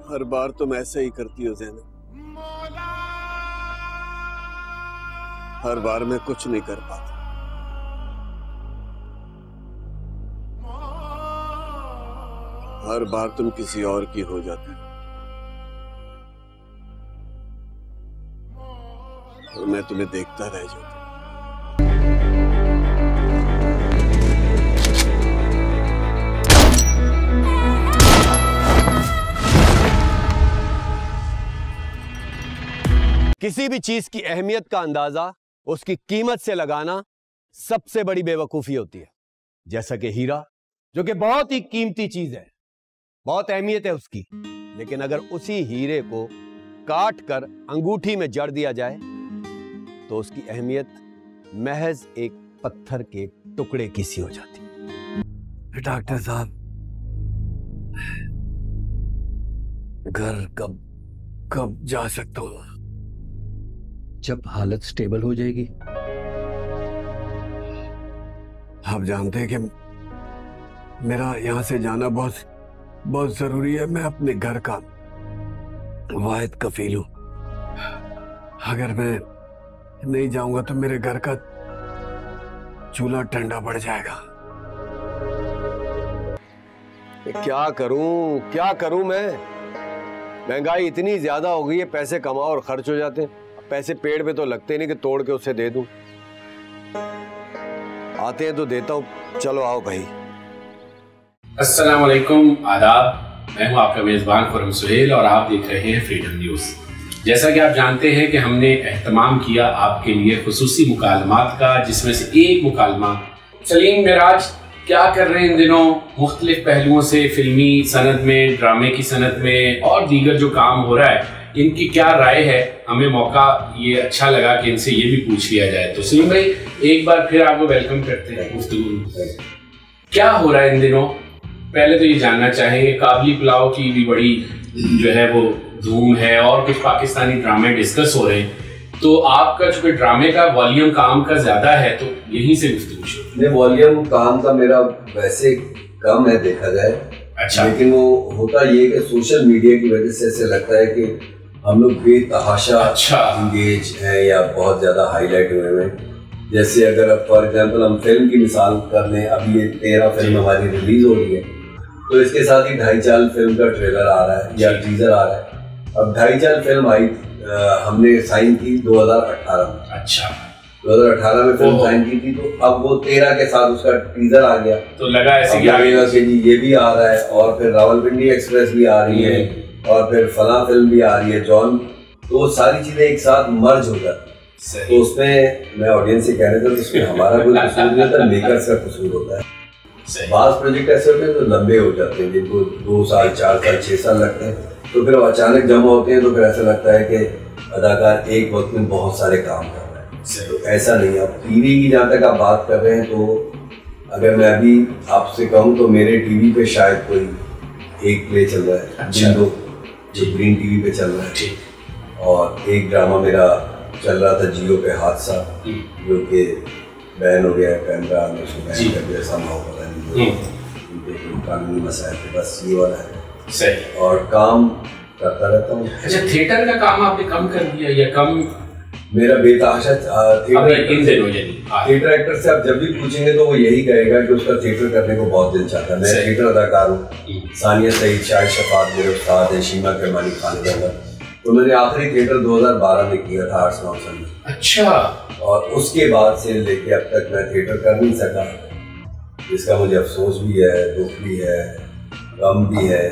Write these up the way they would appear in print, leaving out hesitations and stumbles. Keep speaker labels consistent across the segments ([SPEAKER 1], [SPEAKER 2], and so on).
[SPEAKER 1] हर बार तुम ऐसे ही करती हो ज़ैनब। हर बार मैं कुछ नहीं कर पाता। हर बार तुम किसी और की हो जाती हो और मैं तुम्हें देखता रह जाता। किसी भी चीज की अहमियत का अंदाजा उसकी कीमत से लगाना सबसे बड़ी बेवकूफी होती है। जैसा कि हीरा, जो कि बहुत ही कीमती चीज है, बहुत अहमियत है उसकी, लेकिन अगर उसी हीरे को काट कर अंगूठी में जड़ दिया जाए तो उसकी अहमियत महज एक पत्थर के टुकड़े की सी हो जाती।
[SPEAKER 2] डॉक्टर साहब, घर कब जा सकता हूं?
[SPEAKER 1] जब हालत स्टेबल हो जाएगी।
[SPEAKER 2] आप जानते हैं कि मेरा यहां से जाना बहुत जरूरी है। मैं अपने घर का वाहिद कफील हूं। अगर मैं नहीं जाऊंगा तो मेरे घर का चूल्हा ठंडा पड़ जाएगा।
[SPEAKER 1] क्या करूं मैं? महंगाई इतनी ज्यादा हो गई है, पैसे कमाओ और खर्च हो जाते हैं। पैसे पेड़ पे तो लगते नहीं कि तोड़ के उसे दे दूं। आते हैं तो देता हूं। चलो आओ भाई।
[SPEAKER 3] अस्सलाम वालेकुम, आदाब। मैं हूं आपका मेजबान खुर्रम सुहेल और आप देख रहे हैं फ्रीडम न्यूज। जैसा कि आप जानते हैं कि हमने एहतमाम किया आपके लिए खुसूसी मुकालमात का, जिसमें से एक मुकालमा सलीम मिराज क्या कर रहे हैं इन दिनों मुख्तलिफ पहलुओं से, फिल्मी सनद में, ड्रामे की सनद में और दीगर जो काम हो रहा है, इनकी क्या राय है। हमें मौका ये अच्छा लगा कि इनसे ये भी पूछ लिया जाए। तो सलीम भाई, एक बार फिर आपको वेलकम करते हैं गुफ्तगू। क्या हो रहा है इन दिनों? पहले तो ये जानना चाहेंगे, काबली पुलाव की भी बड़ी जो है वो धूम है और कुछ पाकिस्तानी ड्रामे डिस्कस हो रहे हैं। तो आपका जो ड्रामे का वॉल्यूम काम का ज्यादा है, तो यहीं से गुफ्तगू।
[SPEAKER 4] वॉल्यूम काम का मेरा वैसे कम है देखा जाए।
[SPEAKER 3] अच्छा।
[SPEAKER 4] लेकिन वो होता ये कि सोशल मीडिया की वजह से ऐसे लगता है कि हम लोग बेतहाशा इंगेज हैं या बहुत ज्यादा हाईलाइट हुए हैं। जैसे अगर अब फॉर एग्जांपल हम फिल्म की मिसाल कर लें, अभी ये 13 फिल्म हमारी रिलीज हो रही है, तो इसके साथ ही 2.5 साल फिल्म का ट्रेलर आ रहा है या टीजर आ रहा है। अब 2.5 साल फिल्म आई, हमने साइन की 2018 में।
[SPEAKER 3] अच्छा।
[SPEAKER 4] 2018 में फिल्म साइन की थी, तो अब वो 13 के साथ उसका टीजर आ गया,
[SPEAKER 3] तो लगा ऐसे
[SPEAKER 4] कि जी ये भी आ रहा है और फिर रावलपिंडी एक्सप्रेस भी आ रही है और फिर फला फिल्म भी आ रही है जॉन। तो सारी चीजें एक साथ मर्ज हो जाती। तो उसमें मैं ऑडियंस से कह रहा था, उसमें हमारा कोई कसूर नहीं होता, मेकर्स का कसूर होता है। बास प्रोजेक्ट ऐसे होते हैं तो लंबे हो जाते हैं, जिनको 2 साल 4 साल 6 साल लगते हैं, तो फिर अचानक जमा होते हैं, तो फिर ऐसा लगता है कि अदाकार एक वक्त में बहुत सारे काम कर रहे हैं। तो ऐसा नहीं। अब टीवी की जहाँ तक आप बात कर रहे हैं, तो अगर मैं अभी आपसे कहूँ तो मेरे टीवी पे शायद कोई एक प्ले चल रहा है।
[SPEAKER 3] अच्छा।
[SPEAKER 4] जो ग्रीन टीवी पे चल रहा है, और एक ड्रामा मेरा चल रहा था जियो पे, हादसा, जो कि बैन हो गया है कैमरा में, उसको बैन कर दिया समाओ, पता नहीं कानूनी मसाइल थे, बस ये वाला है।
[SPEAKER 3] सही।
[SPEAKER 4] और काम करता रहता हूँ।
[SPEAKER 3] अच्छा, थिएटर का काम आपने कम कर दिया या कम?
[SPEAKER 4] मेरा बेतहाशा थिएटर एक्टर से आप जब भी पूछेंगे तो वो यही कहेगा कि उसका थिएटर करने को बहुत दिल चाहता है। मैं थिएटर अदाकार हूँ। सानिया सईद, शाहिद शफात मेरे उस्ताद हैं, शीमा करमानी, खालिद अहमद। तो मैंने आखिरी थिएटर 2012 में किया था आर्ट्स काउंसिल में।
[SPEAKER 3] अच्छा।
[SPEAKER 4] और उसके बाद से लेके अब तक मैं थिएटर कर नहीं सका, जिसका मुझे अफसोस भी है, दुख भी है, गम भी है।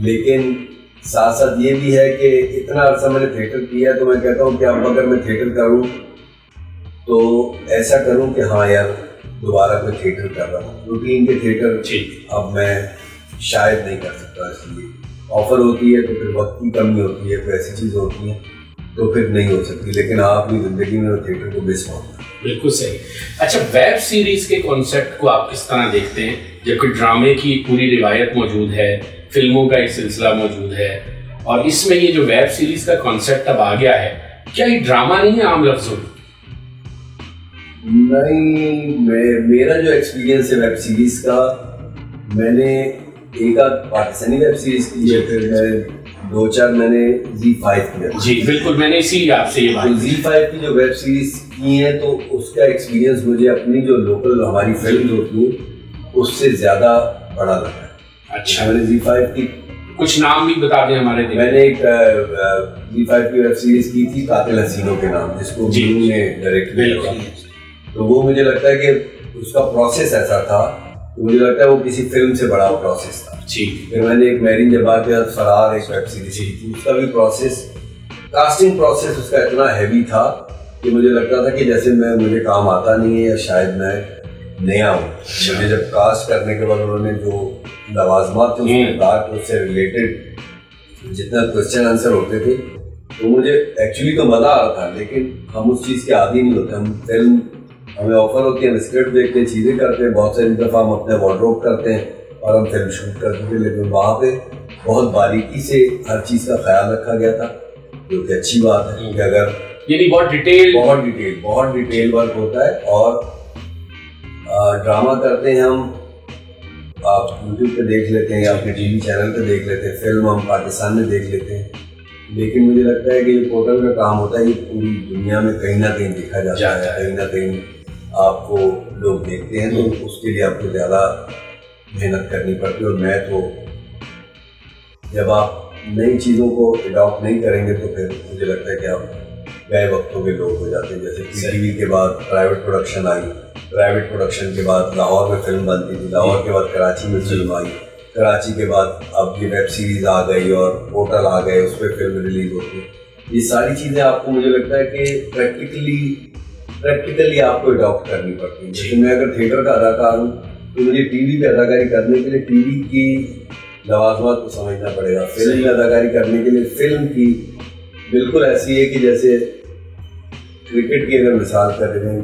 [SPEAKER 4] लेकिन साथ साथ ये भी है कि इतना अर्सा मैंने थिएटर किया, तो मैं कहता हूँ कि अब अगर मैं थिएटर करूँ तो ऐसा करूँ कि हाँ यार दोबारा मैं थिएटर कर रहा हूँ। रूटीन के थिएटर अब मैं शायद नहीं कर सकता, इसलिए ऑफर होती है तो फिर वक्त की कमी होती है, फिर ऐसी चीज़ होती है तो फिर नहीं हो सकती। लेकिन आप अपनी जिंदगी में थिएटर को मिस होता है।
[SPEAKER 3] बिल्कुल सही। अच्छा, वेब सीरीज के कॉन्सेप्ट को आप किस तरह देखते हैं, जबकि ड्रामे की पूरी रिवायत मौजूद है, फिल्मों का एक सिलसिला मौजूद है, और इसमें ये जो वेब सीरीज का कॉन्सेप्ट अब आ गया है, क्या ये ड्रामा नहीं है आम लफ्जों में?
[SPEAKER 4] नहीं, मेरा जो एक्सपीरियंस है वेब सीरीज का, मैंने एक आध पाकिस्तानी वेब सीरीज की है, फिर मैं 2-4 मैंने Z5 की।
[SPEAKER 3] जी बिल्कुल, मैंने इसी आपसे ये बात
[SPEAKER 4] Z5 की जो वेब सीरीज की है तो उसका एक्सपीरियंस मुझे अपनी जो लोकल हमारी फिल्म होती है उससे ज्यादा बड़ा लगा है।
[SPEAKER 3] अच्छा,
[SPEAKER 4] मैंने Z5 की
[SPEAKER 3] कुछ नाम भी बता दें हमारे।
[SPEAKER 4] मैंने एक Z5 की वेब सीरीज की थी कातिल हसीनों के नाम, जिसको मीनू ने डायरेक्ट किया। तो वो मुझे लगता है कि उसका प्रोसेस ऐसा था, तो मुझे लगता है वो किसी फिल्म से बड़ा प्रोसेस था। फिर मैंने एक मैरिन जब्बार के साथ फरार एक वेब सीरीज की थी, उसका भी प्रोसेस, कास्टिंग प्रोसेस उसका इतना हैवी था कि मुझे लगता था कि जैसे मुझे काम आता नहीं है या शायद मैं नया हूँ। मुझे जब कास्ट करने के बाद उन्होंने जो लवाजमात थे उसमें कहा कि उससे रिलेटेड जितना क्वेश्चन आंसर होते थे तो मुझे एक्चुअली तो मज़ा आ रहा था, लेकिन हम उस चीज़ के आदी नहीं होते। हम फिल्म, हमें ऑफर होती है, हम स्क्रिप्ट देखते हैं, चीज़ें करते हैं, बहुत सारी दफ़ा हम अपने वार्डरोब करते हैं और हम फिल्म शूट करते थे, लेकिन वहाँ पे बहुत बारीकी से हर चीज़ का ख्याल रखा गया था, जो कि अच्छी बात है। कि अगर
[SPEAKER 3] यानी बहुत डिटेल वर्क होता है और ड्रामा करते हैं हम, आप यूट्यूब पे देख लेते हैं या अपने टीवी चैनल पे देख लेते हैं, फिल्म हम पाकिस्तान में देख लेते हैं, लेकिन मुझे लगता है कि ये पोर्टल का काम होता है, ये पूरी दुनिया में कहीं ना कहीं देखा जाता है, कहीं ना कहीं आपको लोग देखते हैं, तो उसके लिए आपको ज़्यादा मेहनत करनी पड़ती है। और मैं तो जब आप नई चीज़ों को अडॉप्ट नहीं करेंगे तो फिर मुझे लगता है कि आप गए वक्तों के लोग हो जाते हैं। जैसे PTV के बाद private production I, private production के बाद लाहौर में फिल्म बनती थी, लाहौर के बाद कराची में फिल्म आई, कराची के बाद अब ये वेब सीरीज आ गई और पोर्टल आ गए, उस पर फिल्म रिलीज होती है। ये सारी चीज़ें आपको मुझे लगता है कि प्रैक्टिकली आपको अडॉप्ट करनी पड़ती है। जैसे मैं अगर थिएटर का अदाकार हूँ तो मुझे टीवी पे अदाकारी करने के लिए टीवी की लवाजमात को समझना पड़ेगा, फिल्म में अदाकारी करने के लिए फिल्म की बिल्कुल ऐसी है कि जैसे क्रिकेट की अगर मिसाल कर रहे हैं,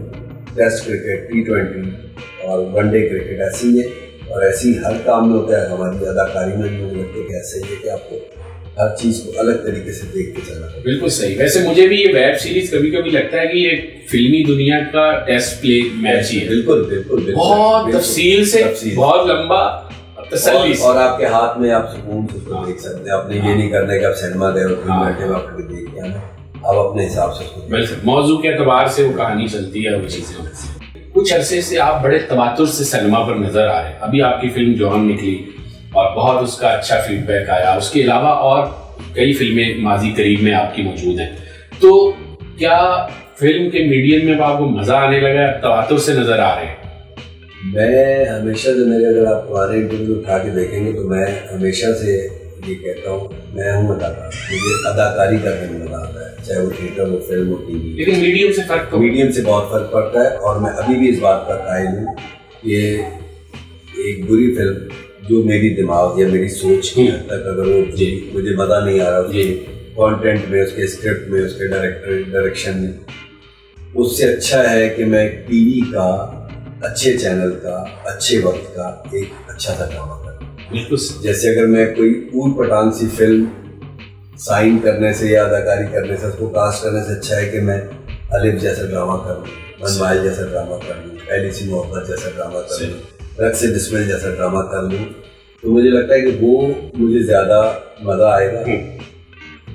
[SPEAKER 3] टेस्ट क्रिकेट, T20 और वनडे क्रिकेट ऐसी है, और ऐसी हर काम में होता है। हमारी अदाकारी में भी मुझे लगता है कि ऐसा ही है कि आपको हर चीज़ को अलग तरीके से देख के चलना है। बिल्कुल सही। वैसे मुझे भी ये वेब सीरीज कभी कभी लगता है कि ये फिल्मी दुनिया का टेस्ट प्ले मैच ही है।
[SPEAKER 4] बिल्कुल,
[SPEAKER 3] बहुत तफसील से, बहुत लंबा तसल्ली से,
[SPEAKER 4] और आपके हाथ में आप सुकून से उसको देख सकते हैं। आपने ये नहीं करना है कि आप सिनेमा गए और 3 घंटे में आपको देख के आना, आप अपने हिसाब से उसको
[SPEAKER 3] मौजू के एतबार से वो कहानी चलती है, वो चीजें। कुछ अरसे से आप बड़े तवातुर से सिनेमा पर नजर आ रहे हैं। अभी आपकी फिल्म जॉन निकली और बहुत उसका अच्छा फीडबैक आया। उसके अलावा और कई फिल्में माजी करीब में आपकी मौजूद हैं, तो क्या फिल्म के मीडियम में आपको मजा आने लगा, तवातुर से नजर आ रहे हैं?
[SPEAKER 4] मैं हमेशा जो मेरे, अगर आप पुराने इंटरव्यू उठा के देखेंगे तो मैं हमेशा से ये कहता हूँ, मैं हूँ अदाकार, मुझे अदाकारी करने में मजा आता है, चाहे वो थिएटर हो, फिल्म हो, टीवी।
[SPEAKER 3] लेकिन मीडियम से फर्क तो,
[SPEAKER 4] मीडियम से बहुत फर्क पड़ता है। और मैं अभी भी इस बात का कायल हूँ कि एक बुरी फिल्म जो मेरी दिमाग या मेरी सोच की हद तक अगर वो मुझे मजा नहीं आ रहा उसके कंटेंट में, उसके स्क्रिप्ट में, उसके डायरेक्शन में, उससे अच्छा है कि मैं टीवी का, अच्छे चैनल का, अच्छे वक्त का एक अच्छा सा ड्रामा करूँ। जैसे अगर मैं कोई ऊट पटांग सी फिल्म साइन करने से या अदाकारी करने से, उसको कास्ट करने से अच्छा है कि मैं अलिफ जैसा ड्रामा करूँ, मनमाइल जैसा ड्रामा कर लूँ, पहली सी मोहब्बत जैसा ड्रामा कर लूँ, रग से बिस्मिल जैसा ड्रामा कर लूँ। तो मुझे लगता है कि वो मुझे ज़्यादा मज़ा आएगा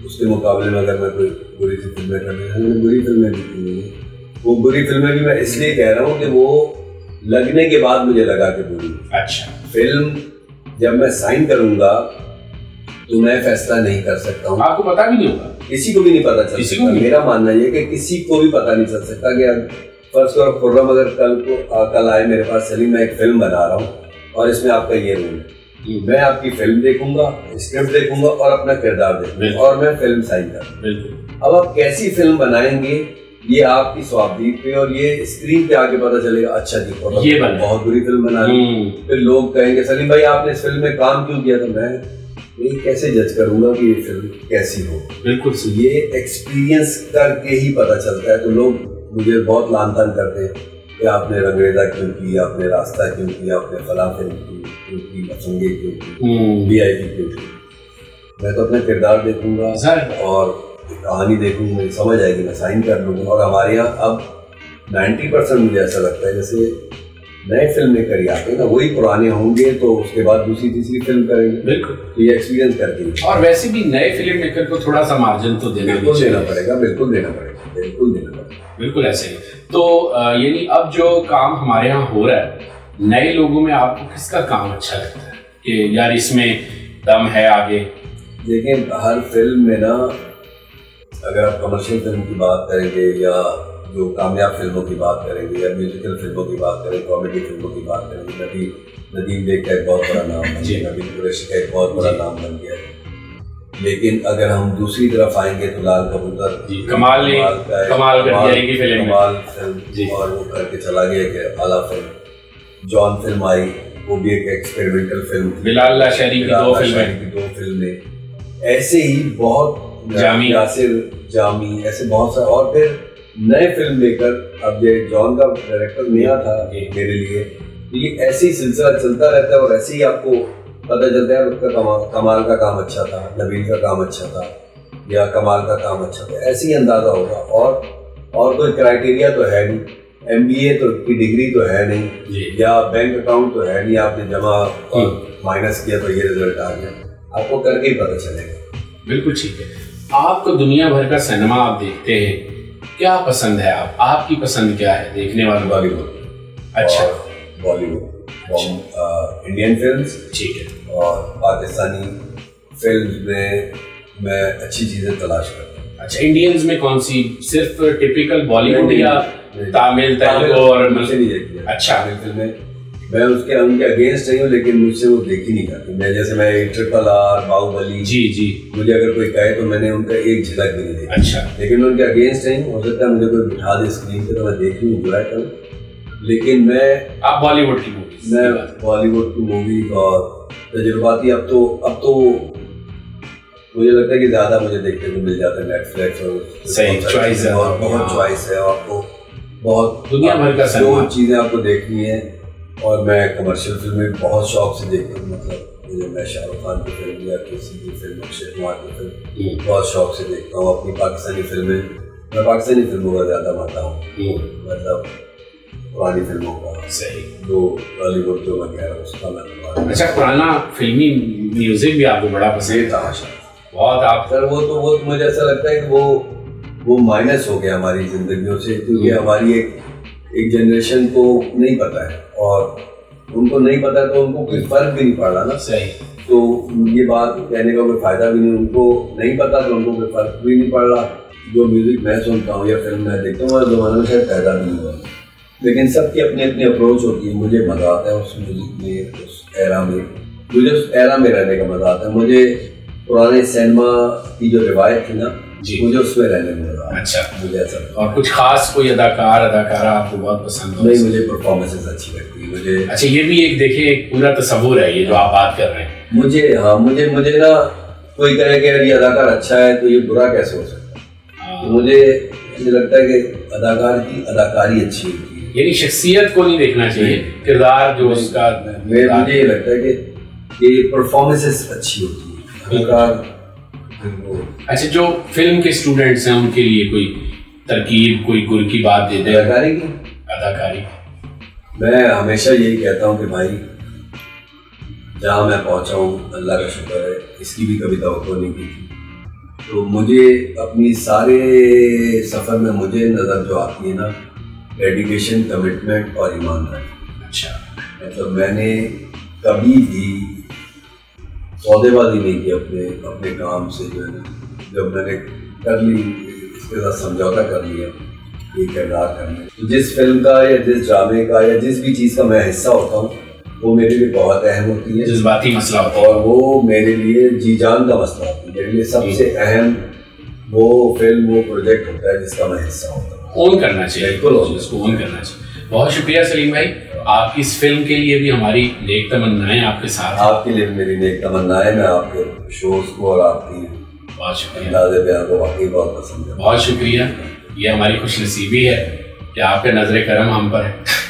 [SPEAKER 4] उसके मुकाबले में अगर मैं कोई बुरी सी फिल्में करने। मैंने बुरी फिल्में भी की हुई हैं, वो बुरी फिल्में भी मैं इसलिए कह रहा हूँ कि वो लगने के बाद मुझे लगा कि बुरी।
[SPEAKER 3] अच्छा,
[SPEAKER 4] फिल्म जब मैं साइन करूँगा तो मैं फैसला नहीं कर सकता हूँ,
[SPEAKER 3] आपको पता भी नहीं होगा,
[SPEAKER 4] किसी को भी नहीं पता चल सकता। मेरा मानना ये कि किसी को भी पता नहीं चल सकता कि फर्स्ट और खुर्रम अगर कल आए मेरे पास, सलीम मैं एक फिल्म बना रहा हूँ और इसमें आपका ये रोल है, मैं आपकी फिल्म देखूंगा, स्क्रिप्ट देखूंगा और अपना किरदार देखूंगा और मैं फिल्म साइन करूंगा। अब आप कैसी फिल्म बनाएंगे ये आपकी स्वाबदीद पे और ये स्क्रीन पे आके पता चलेगा। अच्छा जी, ये बहुत बुरी फिल्म बना ली, फिर लोग कहेंगे सलीम भाई आपने इस फिल्म में काम क्यों किया? तो मैं कैसे जज करूंगा कि ये फिल्म कैसी हो? बिल्कुल, ये एक्सपीरियंस करके ही पता चलता है। तो लोग मुझे बहुत लान तान करते हैं कि आपने रंगरेजा क्यों की, आपने रास्ता क्यों की, आपने फला फिल्म क्यों की, लफंगे क्यों की, VIP क्यों की। मैं तो अपना किरदार देखूंगा और कहानी देखूंगा, मुझे समझ आएगी, मैं साइन कर लूँगा। और हमारे यहाँ अब 90% मुझे ऐसा लगता है जैसे नए फिल्म मेकर ही आते हैं ना, वही पुराने होंगे तो उसके बाद दूसरी तीसरी फिल्म करेंगे।
[SPEAKER 3] बिल्कुल,
[SPEAKER 4] तो ये एक्सपीरियंस करती है।
[SPEAKER 3] और वैसे भी नए फिल्म मेकर को थोड़ा सा मार्जिन तो देना
[SPEAKER 4] पड़ेगा, बिल्कुल देना पड़ेगा, बिल्कुल देना पड़ेगा।
[SPEAKER 3] बिल्कुल ऐसे ही। तो यानी अब जो काम हमारे यहाँ हो रहा है, नए लोगों में आपको किसका काम अच्छा लगता है कि यार इसमें दम है आगे?
[SPEAKER 4] देखिए, हर फिल्म में ना, अगर आप कमर्शियल फिल्म की बात करेंगे या जो कामयाब फिल्मों की बात करेंगे या म्यूजिकल फिल्मों की बात करें, कॉमेडी फिल्मों की बात करेंगे, नदीम बेग का एक बहुत बड़ा नाम बन गया, नबील कुरैशी का एक बहुत बड़ा नाम बन गया। लेकिन अगर हम दूसरी तरफ आएंगे तो लाल कबूतर,
[SPEAKER 3] कमाल कर फिल्म
[SPEAKER 4] और वो करके चला गया कि आला फिल्म। जॉन फिल्म आई, वो भी एक एक्सपेरिमेंटल फिल्म थी।
[SPEAKER 3] बिलाल लाशारी की दो
[SPEAKER 4] फिल्में, ऐसे ही बहुत यासिर जामी, ऐसे बहुत सारे। और फिर नए फिल्म मेकर, अब ये जॉन का डायरेक्टर नया था मेरे लिए, ये ऐसे ही सिलसिला चलता रहता है और ऐसे ही आपको पता चलता है उसका कमाल का काम अच्छा था, नबील का काम अच्छा था या कमाल का काम अच्छा था, ऐसे ही अंदाजा होगा। और कोई क्राइटेरिया तो है नहीं, MBA तो की डिग्री तो है नहीं या बैंक अकाउंट तो है नहीं, आपने जमा और माइनस किया तो ये रिजल्ट आ गया, आपको करके ही पता चलेगा।
[SPEAKER 3] बिल्कुल ठीक है। आपको दुनिया भर का सिनेमा आप देखते हैं, क्या पसंद है आपकी पसंद क्या है देखने वालों?
[SPEAKER 4] बॉलीवुड।
[SPEAKER 3] अच्छा,
[SPEAKER 4] बॉलीवुड, इंडियन फिल्म्स, ठीक है, और पाकिस्तानी फिल्म्स में मैं अच्छी चीजें तलाश करता हूँ।
[SPEAKER 3] अच्छा, इंडियंस में कौन सी? सिर्फ टिपिकल बॉलीवुड या तमिल, तेलुगु और
[SPEAKER 4] मुझे नहीं देखती है।
[SPEAKER 3] अच्छा,
[SPEAKER 4] तमिल फिल्में मैं उनके अगेंस्ट नहीं हूँ, लेकिन मुझसे वो देखी नहीं करती। मैं जैसे मैं RRR, बाहुबली, जी, मुझे अगर कोई कहे तो मैंने उनका एक झलक भी नहीं देखी।
[SPEAKER 3] अच्छा,
[SPEAKER 4] लेकिन मैं उनके अगेंस्ट नहीं हूँ। हो सकता है मुझे कोई बिठा दे स्क्रीन पे तो मैं देख लूँ, एंजॉय करूँ, लेकिन
[SPEAKER 3] आप बॉलीवुड की मूवी,
[SPEAKER 4] मैं बॉलीवुड की मूवी और तजुर्बाती अब तो मुझे लगता है कि ज्यादा मुझे देखने को मिल जाता है नेटफ्लिक्स और
[SPEAKER 3] सही चॉइस है,
[SPEAKER 4] और बहुत चॉइस है, आपको बहुत
[SPEAKER 3] दुनिया भर का
[SPEAKER 4] जो चीजें आपको देखनी है। और मैं कमर्शियल फिल्में बहुत शौक से देखता हूँ, मतलब मैं शाहरुख खान की फिल्म या किसी की फिल्म, अक्षय कुमार की फिल्म बहुत शौक से देखता हूँ। अपनी पाकिस्तानी फिल्में, मैं पाकिस्तानी फिल्मों का ज्यादा मानता हूँ, मतलब पुरानी फिल्मों का,
[SPEAKER 3] सही,
[SPEAKER 4] जो बॉलीवुड जो वगैरह उसका मैं।
[SPEAKER 3] अच्छा, पुराना फिल्मी म्यूजिक भी आपको बड़ा पसंद था? बहुत। आप
[SPEAKER 4] सर वो मुझे ऐसा लगता है कि वो माइनस हो गया हमारी जिंदगियों से, क्योंकि हमारी एक जनरेशन को नहीं पता है और उनको नहीं पता तो उनको कोई फर्क भी नहीं पड़ रहा ना।
[SPEAKER 3] सही।
[SPEAKER 4] तो ये बात कहने का कोई फायदा भी नहीं, उनको नहीं पता तो उनको कोई फर्क भी नहीं पड़ रहा। जो म्यूजिक मैं सुनता हूँ या फिल्म मैं देखता हूँ, हमारे ज़माने में शायद पैदा भी नहीं हुआ, लेकिन सबकी अपनी अपनी अप्रोच होती है। मुझे मज़ा आता है उस म्यूजिक में, उस एरा में, मुझे उस एरा में रहने का मज़ा आता है। मुझे पुराने सिनेमा की जो रिवायत थी ना, मुझे उसमें रहने में मज़ा।
[SPEAKER 3] अच्छा,
[SPEAKER 4] मुझे ऐसा।
[SPEAKER 3] और कुछ खास कोई अदाकारा आपको बहुत पसंद हो?
[SPEAKER 4] नहीं, मुझे परफॉर्मेंसेस अच्छी लगती है मुझे।
[SPEAKER 3] अच्छा, ये भी एक देखिए एक पूरा तस्वुर है ये जो आप बात कर रहे हैं।
[SPEAKER 4] मुझे ना कोई कहे कि यार ये अदाकार अच्छा है तो ये बुरा कैसे हो सकता है। तो मुझे लगता है कि अदाकार की अदाकारी अच्छी होती है,
[SPEAKER 3] यानी शख्सियत को नहीं देखना चाहिए, किरदार जो उसका।
[SPEAKER 4] मुझे ये लगता है कि परफॉर्मेंसेस अच्छी होती है, अदाकार।
[SPEAKER 3] अच्छा, जो फिल्म के स्टूडेंट्स हैं उनके लिए कोई तरकीब, कोई गुर की बात दे दे? अदाकारी
[SPEAKER 4] मैं हमेशा यही कहता हूँ कि भाई जहाँ मैं पहुँचा हूँ अल्लाह का शुक्र है, इसकी भी कभी तवक्को नहीं की थी। तो मुझे अपनी सारे सफ़र में मुझे नज़र जो आती है ना, डेडिकेशन, कमिटमेंट और ईमानदारी।
[SPEAKER 3] अच्छा,
[SPEAKER 4] मतलब मैंने कभी भी सौदेबाजी नहीं की अपने काम से। जो है जब मैंने कर ली, इसके साथ समझौता कर लिया ये किरदार करने, तो जिस फिल्म का या जिस ड्रामे का या जिस भी चीज़ का मैं हिस्सा होता हूँ वो मेरे लिए बहुत अहम होती है,
[SPEAKER 3] जज्बाती मसला होता है,
[SPEAKER 4] और वो मेरे लिए जी जान का मसला होता है। मेरे लिए सबसे अहम वो फिल्म, वो प्रोजेक्ट होता है जिसका मैं हिस्सा होता हूँ।
[SPEAKER 3] ओन करना चाहिए, बिल्कुल उसको ओन करना चाहिए। बहुत शुक्रिया सलीम भाई, आपकी इस फिल्म के लिए भी हमारी नेक तमन्नाएं आपके साथ।
[SPEAKER 4] आपके लिए मेरी नेक तमन्नाएं। मैं आपके शोज को और आपकी
[SPEAKER 3] बहुत शुक्रिया,
[SPEAKER 4] अंदाज़े बयान को वाकई बहुत पसंद है।
[SPEAKER 3] बहुत शुक्रिया, ये हमारी खुशनसीबी है कि आपका नजर करम हम पर है।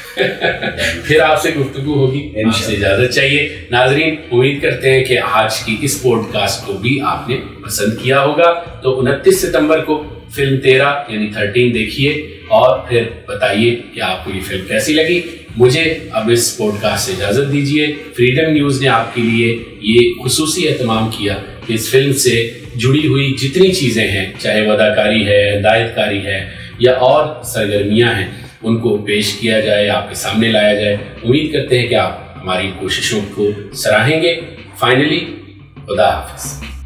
[SPEAKER 3] फिर आपसे गुफ्तगू होगी, आपसे इजाजत चाहिए। नाजरीन, उम्मीद करते हैं कि आज की इस पॉडकास्ट को भी आपने पसंद किया होगा। तो 29 सितंबर को फिल्म 13 यानी 13 देखिए और फिर बताइए कि आपको ये फिल्म कैसी लगी। मुझे अब इस पॉडकास्ट से इजाज़त दीजिए। फ्रीडम न्यूज़ ने आपके लिए ये खुसूसी एहतमाम किया कि इस फिल्म से जुड़ी हुई जितनी चीज़ें हैं, चाहे वो अदाकारी है, हिदायतकारी है या और सरगर्मियाँ हैं, उनको पेश किया जाए, आपके सामने लाया जाए। उम्मीद करते हैं कि आप हमारी कोशिशों को सराहेंगे। फाइनली, खुदा हाफिज़।